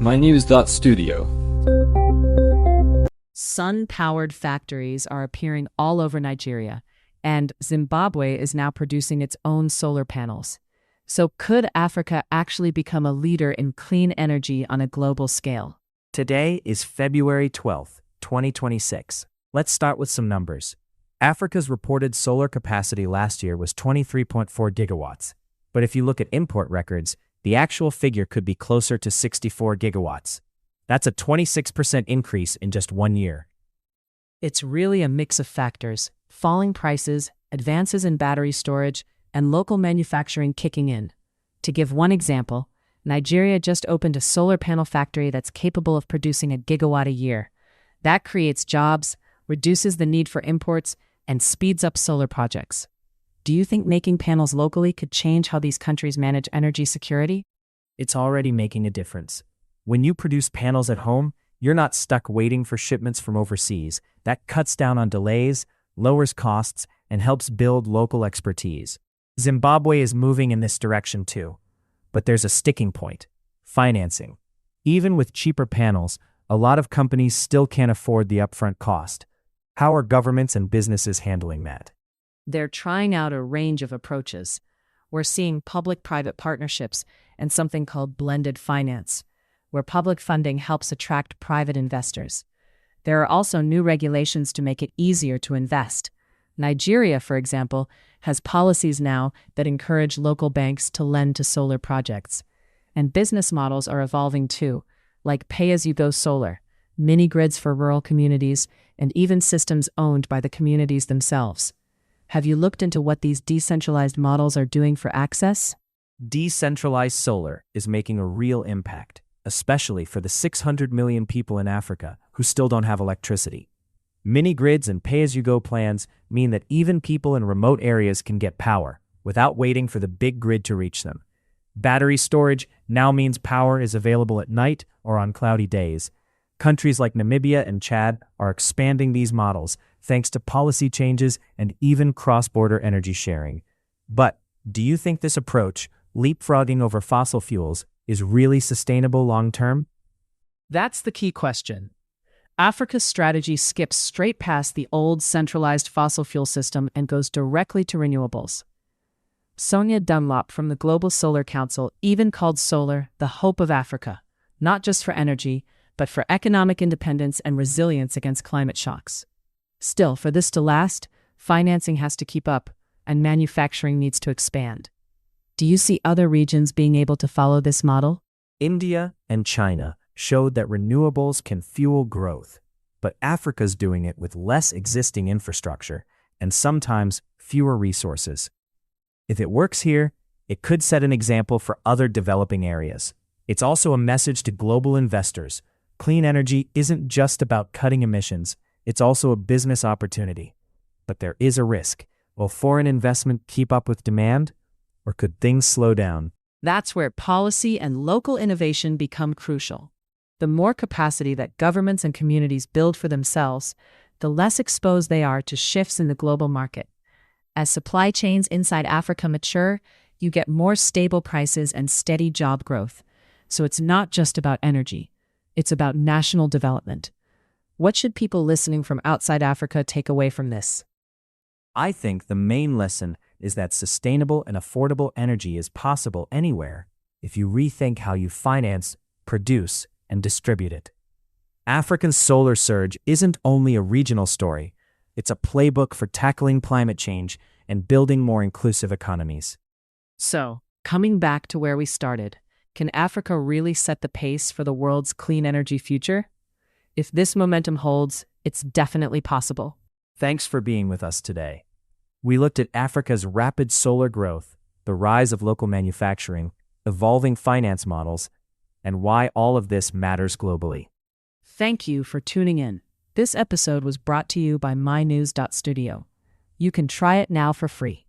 mynews.studio. Sun-powered factories are appearing all over Nigeria, and Zimbabwe is now producing its own solar panels. So could Africa actually become a leader in clean energy on a global scale? Today is February 12th, 2026. Let's start with some numbers. Africa's reported solar capacity last year was 23.4 gigawatts. But if you look at import records, the actual figure could be closer to 64 gigawatts. That's a 26% increase in just 1 year. It's really a mix of factors: falling prices, advances in battery storage, and local manufacturing kicking in. To give one example, Nigeria just opened a solar panel factory that's capable of producing a gigawatt a year. That creates jobs, reduces the need for imports, and speeds up solar projects. Do you think making panels locally could change how these countries manage energy security? It's already making a difference. When you produce panels at home, you're not stuck waiting for shipments from overseas. That cuts down on delays, lowers costs, and helps build local expertise. Zimbabwe is moving in this direction too. But there's a sticking point: financing. Even with cheaper panels, a lot of companies still can't afford the upfront cost. How are governments and businesses handling that? They're trying out a range of approaches. We're seeing public-private partnerships and something called blended finance, where public funding helps attract private investors. There are also new regulations to make it easier to invest. Nigeria, for example, has policies now that encourage local banks to lend to solar projects. And business models are evolving too, like pay-as-you-go solar, mini-grids for rural communities, and even systems owned by the communities themselves. Have you looked into what these decentralized models are doing for access? Decentralized solar is making a real impact, especially for the 600 million people in Africa who still don't have electricity. Mini-grids and pay-as-you-go plans mean that even people in remote areas can get power without waiting for the big grid to reach them. Battery storage now means power is available at night or on cloudy days. Countries like Namibia and Chad are expanding these models thanks to policy changes and even cross-border energy sharing. But do you think this approach, leapfrogging over fossil fuels, is really sustainable long-term? That's the key question. Africa's strategy skips straight past the old centralized fossil fuel system and goes directly to renewables. Sonia Dunlop from the Global Solar Council even called solar the hope of Africa, not just for energy, but for economic independence and resilience against climate shocks. Still, for this to last, financing has to keep up, and manufacturing needs to expand. Do you see other regions being able to follow this model? India and China showed that renewables can fuel growth, but Africa's doing it with less existing infrastructure and sometimes fewer resources. If it works here, it could set an example for other developing areas. It's also a message to global investors. Clean energy isn't just about cutting emissions, it's also a business opportunity. But there is a risk. Will foreign investment keep up with demand, or could things slow down? That's where policy and local innovation become crucial. The more capacity that governments and communities build for themselves, the less exposed they are to shifts in the global market. As supply chains inside Africa mature, you get more stable prices and steady job growth. So it's not just about energy. It's about national development. What should people listening from outside Africa take away from this? I think the main lesson is that sustainable and affordable energy is possible anywhere if you rethink how you finance, produce, and distribute it. Africa's solar surge isn't only a regional story, it's a playbook for tackling climate change and building more inclusive economies. So, coming back to where we started, can Africa really set the pace for the world's clean energy future? If this momentum holds, it's definitely possible. Thanks for being with us today. We looked at Africa's rapid solar growth, the rise of local manufacturing, evolving finance models, and why all of this matters globally. Thank you for tuning in. This episode was brought to you by mynews.studio. You can try it now for free.